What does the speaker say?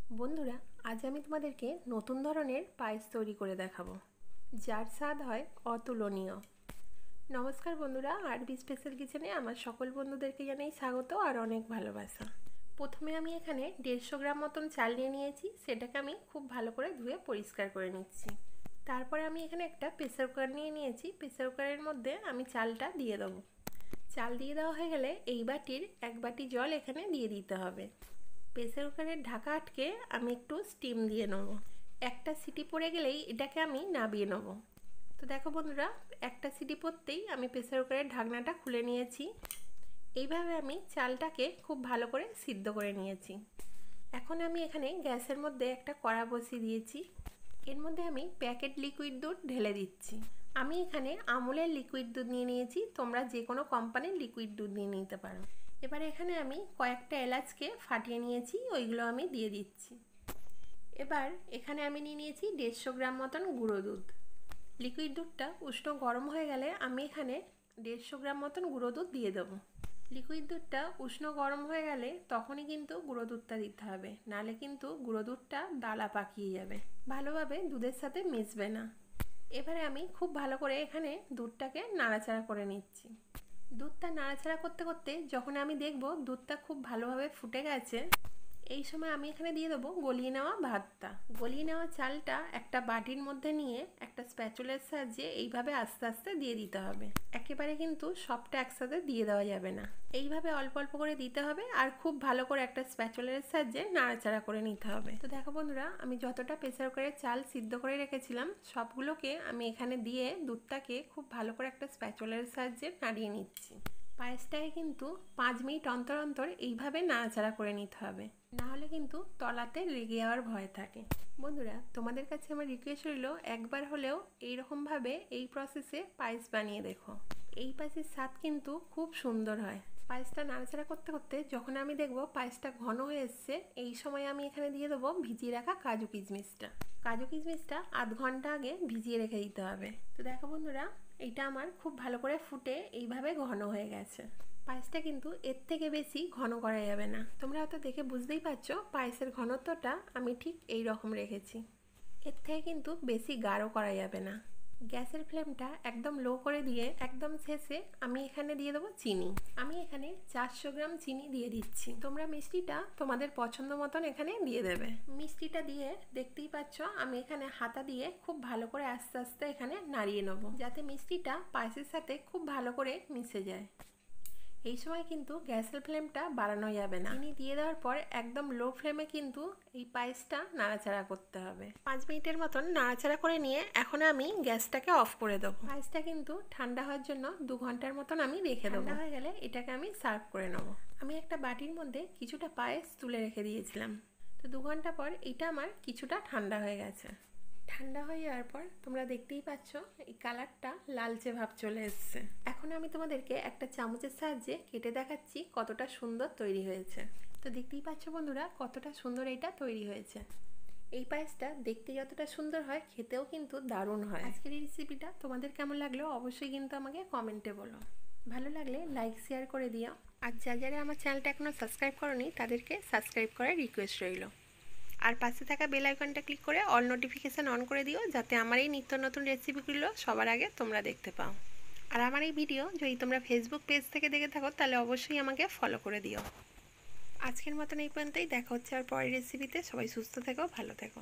বন্ধুরা, আজ আমি তোমাদেরকে নতুন ধরনের পায়েস তৈরি করে দেখাবো, যার স্বাদ হয় অতুলনীয়। নমস্কার বন্ধুরা, আরবি স্পেশাল কিচেনে আমার সকল বন্ধুদেরকে জানাই স্বাগত আর অনেক ভালোবাসা। প্রথমে আমি এখানে 150 গ্রাম মতন চাল নিয়ে নিয়েছি। সেটাকে আমি খুব ভালো করে ধুয়ে পরিষ্কার করে নিচ্ছি। তারপরে আমি এখানে একটা প্রেসার কুকার নিয়ে নিয়েছি। প্রেসার কুকারের মধ্যে আমি চালটা দিয়ে দেবো। চাল দিয়ে দেওয়া হয়ে গেলে এই বাটির 1 বাটি জল এখানে দিয়ে দিতে হবে। প্রেসার কুকারের ঢাকা আটকে আমি একটু স্টিম দিয়ে নেব। একটা সিটি পড়ে গেলেই এটাকে আমি নামিয়ে নেব। তো দেখো বন্ধুরা, একটা সিটি পড়তেই আমি প্রেসার কুকারের ঢাকনাটা খুলে নিয়েছি। এইভাবে আমি চালটাকে খুব ভালো করে সিদ্ধ করে নিয়েছি। এখন আমি এখানে গ্যাসের মধ্যে একটা কড়া বসিয়ে দিয়েছি। এর মধ্যে আমি প্যাকেট লিকুইড দুধ ঢেলে দিচ্ছি। আমি এখানে আমুলের লিকুইড দুধ নিয়ে নিয়েছি, তোমরা যে কোনো কোম্পানির লিকুইড দুধ নিয়ে নিতে পারো। এবারে এখানে আমি কয়েকটা এলাচকে ফাটিয়ে নিয়েছি, ওইগুলো আমি দিয়ে দিচ্ছি। এবার এখানে আমি নিয়ে নিয়েছি 150 গ্রাম মতন গুঁড়ো দুধ। লিকুইড দুধটা উষ্ণ গরম হয়ে গেলে আমি এখানে 150 গ্রাম মতন গুঁড়ো দুধ দিয়ে দেবো। লিকুইড দুধটা উষ্ণ গরম হয়ে গেলে তখনই কিন্তু গুঁড়ো দুধটা দিতে হবে, নাহলে কিন্তু গুঁড়ো দুধটা ডালা পাকিয়ে যাবে, ভালোভাবে দুধের সাথে মিশবে না। এবারে আমি খুব ভালো করে এখানে দুধটাকে নাড়াচাড়া করে নিচ্ছি। দুধটা নাড়াচাড়া করতে করতে যখন আমি দেখব দুধটা খুব ভালোভাবে ফুটে গেছে, এই সময় আমি এখানে দিয়ে দেবো গলিয়ে নেওয়া ভাতটা। গলিয়ে নেওয়া চালটা একটা বাটির মধ্যে নিয়ে একটা স্প্যাচুলার সাহায্যে এইভাবে আস্তে আস্তে দিয়ে দিতে হবে। একেবারে কিন্তু সবটা একসাথে দিয়ে দেওয়া যাবে না, এইভাবে অল্প অল্প করে দিতে হবে আর খুব ভালো করে একটা স্প্যাচুলার সাহায্যে নাড়াচাড়া করে নিতে হবে। তো দেখো বন্ধুরা, আমি যতটা প্রেসার কুকারে চাল সিদ্ধ করে রেখেছিলাম সবগুলোকে আমি এখানে দিয়ে দুধটাকে খুব ভালো করে একটা স্প্যাচুলার সাহায্যে নাড়িয়ে নিচ্ছি। পায়েসটাকে কিন্তু 5 মিনিট অন্তর অন্তর এইভাবে নাড়াচাড়া করে নিতে হবে, নাহলে কিন্তু তলাতে লেগে যাওয়ার ভয় থাকে। বন্ধুরা, তোমাদের কাছে আমার রিকোয়েস্ট রইল, একবার হলেও এইরকমভাবে এই প্রসেসে পায়েস বানিয়ে দেখো। এই পায়েসের স্বাদ কিন্তু খুব সুন্দর হয়। পায়েসটা নাড়াচাড়া করতে করতে যখন আমি দেখব পায়েসটা ঘন হয়ে এসছে, এই সময় আমি এখানে দিয়ে দেবো ভিজিয়ে রাখা কাজু কিশমিশটা। কাজু কিশমিশটা আধ ঘন্টা আগে ভিজিয়ে রেখে দিতে হবে। তো দেখো বন্ধুরা, এইটা আমার খুব ভালো করে ফুটে এইভাবে ঘন হয়ে গেছে। পায়েসটা কিন্তু এর থেকে বেশি ঘন করা যাবে না। তোমরা হয়তো দেখে বুঝতেই পারছো পায়েসের ঘনত্বটা আমি ঠিক এই রকম রেখেছি। এর থেকে কিন্তু বেশি গাঢ় করা যাবে না। গ্যাসের ফ্লেমটা একদম লো করে দিয়ে একদম শেষে আমি এখানে দিয়ে দেবো চিনি। আমি এখানে 400 গ্রাম চিনি দিয়ে দিচ্ছি। তোমরা মিষ্টিটা তোমাদের পছন্দ মতন এখানে দিয়ে দেবে। মিষ্টিটা দিয়ে দেখতেই পাচ্ছ আমি এখানে হাতা দিয়ে খুব ভালো করে আস্তে আস্তে এখানে নাড়িয়ে নেবো, যাতে মিষ্টিটা পায়েসের সাথে খুব ভালো করে মিশে যায়। এই সময় কিন্তু গ্যাসের ফ্লেমটা বাড়ানো যাবে না। চিনি দিয়ে দেওয়ার পর একদম লো ফ্লেমে কিন্তু এই পায়েসটা নাড়াচাড়া করতে হবে। 5 মিনিটের মতন নাড়াচাড়া করে নিয়ে এখন আমি গ্যাসটাকে অফ করে দেবো। পায়েসটা কিন্তু ঠান্ডা হওয়ার জন্য 2 ঘন্টার মতন আমি রেখে দেবো। ঠান্ডা হয়ে গেলে এটাকে আমি সার্ভ করে নেবো। আমি একটা বাটির মধ্যে কিছুটা পায়েস তুলে রেখে দিয়েছিলাম। তো 2 ঘন্টা পর এটা আমার কিছুটা ঠান্ডা হয়ে গেছে। ঠান্ডা হয়ে যাওয়ার পর তোমরা দেখতেই পাচ্ছ এই কালারটা লালচে ভাব চলে এসছে। এখন আমি তোমাদেরকে একটা চামচের সাহায্যে কেটে দেখাচ্ছি কতটা সুন্দর তৈরি হয়েছে। তো দেখতেই পাচ্ছ বন্ধুরা কতটা সুন্দর এটা তৈরি হয়েছে। এই পায়েসটা দেখতে যতটা সুন্দর হয় খেতেও কিন্তু দারুণ হয়। আজকের এই রেসিপিটা তোমাদের কেমন লাগলো অবশ্যই কিন্তু আমাকে কমেন্টে বলো। ভালো লাগলে লাইক শেয়ার করে দিও। আর যারা আমার চ্যানেলটা এখনও সাবস্ক্রাইব করোনি তাদেরকে সাবস্ক্রাইব করার রিকোয়েস্ট রইল। আর পাশে থাকা বেল আইকনটা ক্লিক করে অল নোটিফিকেশান অন করে দিও, যাতে আমার এই নিত্য নতুন রেসিপিগুলো সবার আগে তোমরা দেখতে পাও। আর আমার এই ভিডিও যদি তোমরা ফেসবুক পেজ থেকে দেখে থাকো তাহলে অবশ্যই আমাকে ফলো করে দিও। আজকের মতন এই পর্যন্তই, দেখা হচ্ছে আর পরের রেসিপিতে। সবাই সুস্থ থেকো, ভালো থেকো।